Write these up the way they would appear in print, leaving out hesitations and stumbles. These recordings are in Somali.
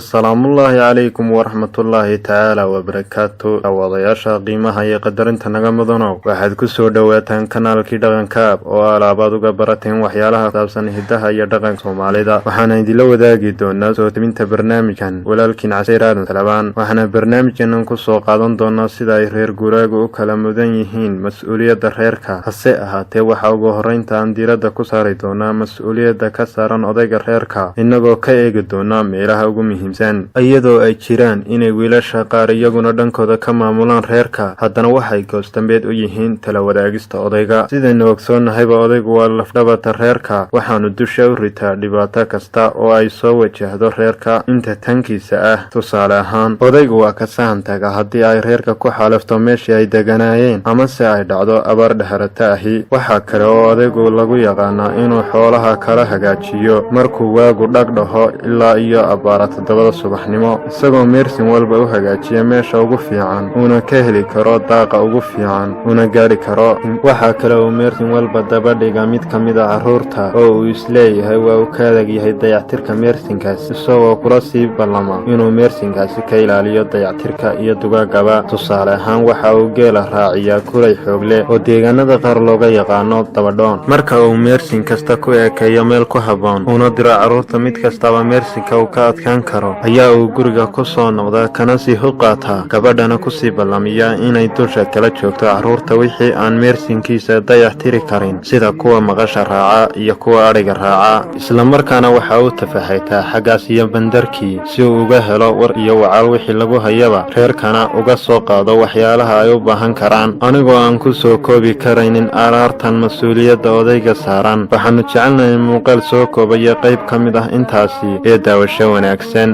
السلام الله عليكم ورحمة الله تعالى وبركاته وضياشا قيمها يقدرنت نغمضنو واحد كسو دواتان كانالكي دغن كاب وعلابادو قبرتين وحيالها تابسان هدها يدغن سوماليدا وحانا يدلو داقي دونا سوتمينتا برنامجان ولالكين عسيران سلبان وحانا برنامجان ننكسو قادن دونا سيدا رير قراغو كلامدان يهين مسؤولية ريركا هسيئها تيوحا وغهرين تانديرada كساري دونا مسؤولية كساران odayga reerka inagoo ka eegi doona meelaha ugu muhiimsan iyadoo ay jiraan inay wiilasha qaar iyaguna dhankooda ka maamulaan reerka haddana waxay goostambeed u yihiin tala wadaagista odayga sidaynu ogsoonnahayba odaygu waa lafdhabarta reerka waxaanu dusha u ritaa dhibaato kasta oo ay soo wajahdo reerka inta tankiisa ah tusaale ahaan odaygu waa ka sahantaga haddii ay reerka ku xaalafto meeshii ay deganaayeen amase ay dhacdo abaar dhaharata ahi waxaa kale oo odaygu lagu yaqaanaa inuu xoolaha kala hagaajiyo markuu waagu dhagdhaho ilaa iyo abaara 7 subaxnimo isagoo meersin walba u hagaajiya meesha ugu fiican una ka heli karo daaqa ugu fiican una gaari karo waxa kale oo meersin walba daba dhiga mid kamid ah caruurta oo uu isleeyahay waa uu ka adag yahay dayactirka meersinkaas isagoo kula sii ballama inuu meersinkaasi ka ilaaliyo dayactirka iyo dugaagaba tusaale ahaan waxa uu geela raaciyaa kulay xoog leh oo deegaanada qaar looga yaqaano dabadhoon marka uu meersin kasta ku ekeeyo meel ku haboon una diro caruurta mid kastaba meersinka uu ka adkaan karo ayaa uu guriga ku soo noqda kana sii huqaataa gabadhana ku sii ballamiya inay dusha kala joogto caruurta wixii aan meersinkiisa dayactiri karin sida kuwa maqasha raaca iyo kuwa adhiga raaca isla markaana waxa uu tafaxaytaa xaggaas iyo bandarkii si uu uga helo war iyo wacaal wixii lagu hayaba reerkana uga soo qaado waxyaalaha ay u baahan karaan anigoo aan ku soo koobi karaynin araartan mas-uuliyadda odayga saaran waxaanu jecelnahay muuqaal soo koobaya qayb ka mid ah intaasi ee daawasho wanaagsan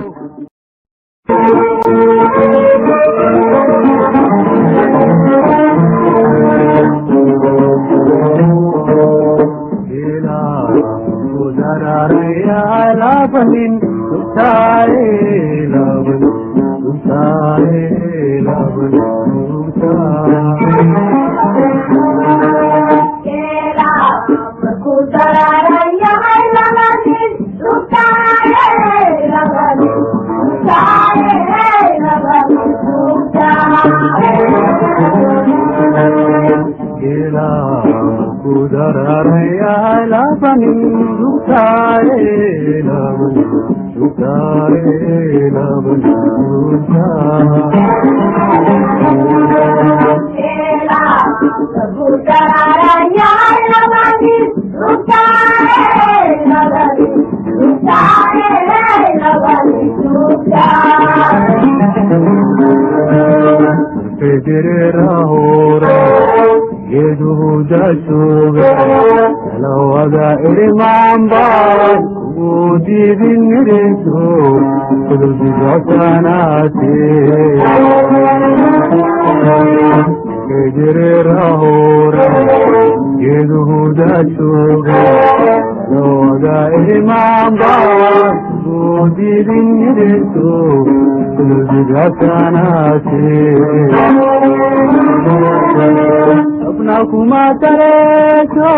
अपना तरेको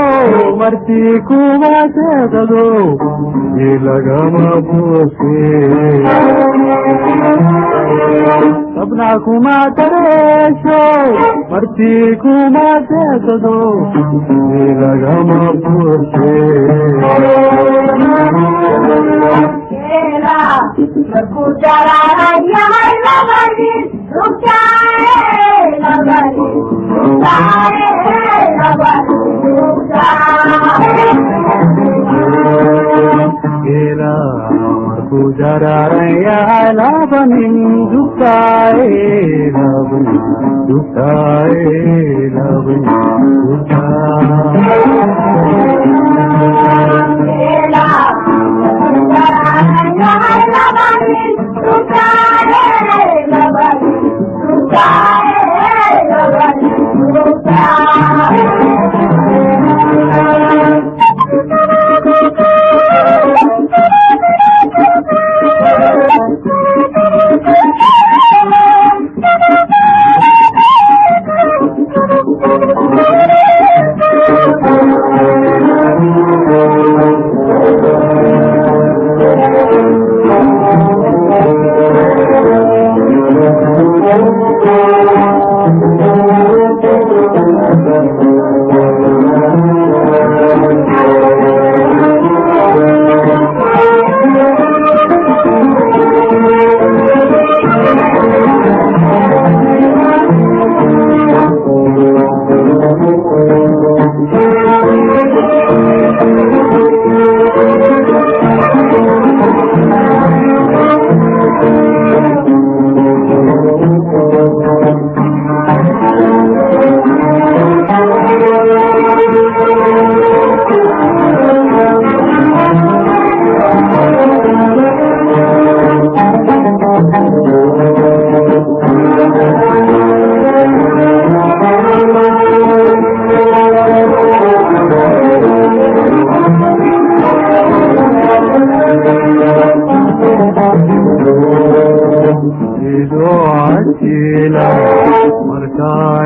मर्ती कुमा से दो ये लगा मबूसे अपना कुमा तरेको मर्ती कुमा से दो ये लगा मबूसे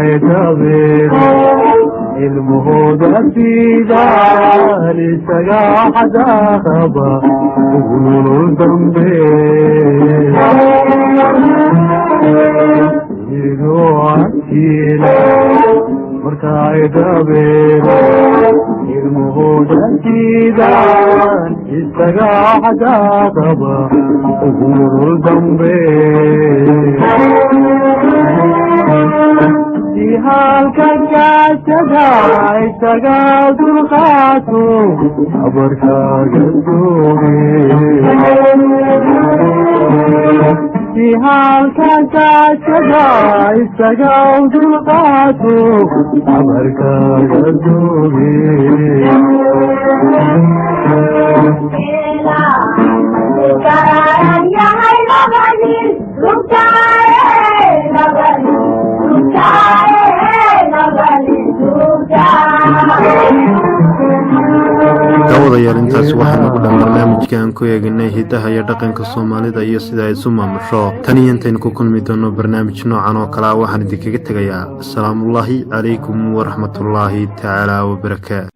عتابين المهودة فيدا لسجا حدا خبا وقولوا الذنبين يقو عكينا مركا عتابين المهودة فيدا لسجا حدا خبا وقولوا الذنبين في هالكاكاتها عيساقات الخاتو عبركا قدومي في هالكاكاتها عيساقات الخاتو عبركا قدومي dawadayaal intaasi waxaa nagu dhan barnaamijka aan ku eegnay hidaha iyo dhaqanka Soomaalida iyo sida ay isu maamusho tan iyo intayn ku kulmi doono barnaamij noocan oo kale waxaan idinkaga tegayaa assalaamu calaykum waraxmatullaahi tacaala wabarakaatuh.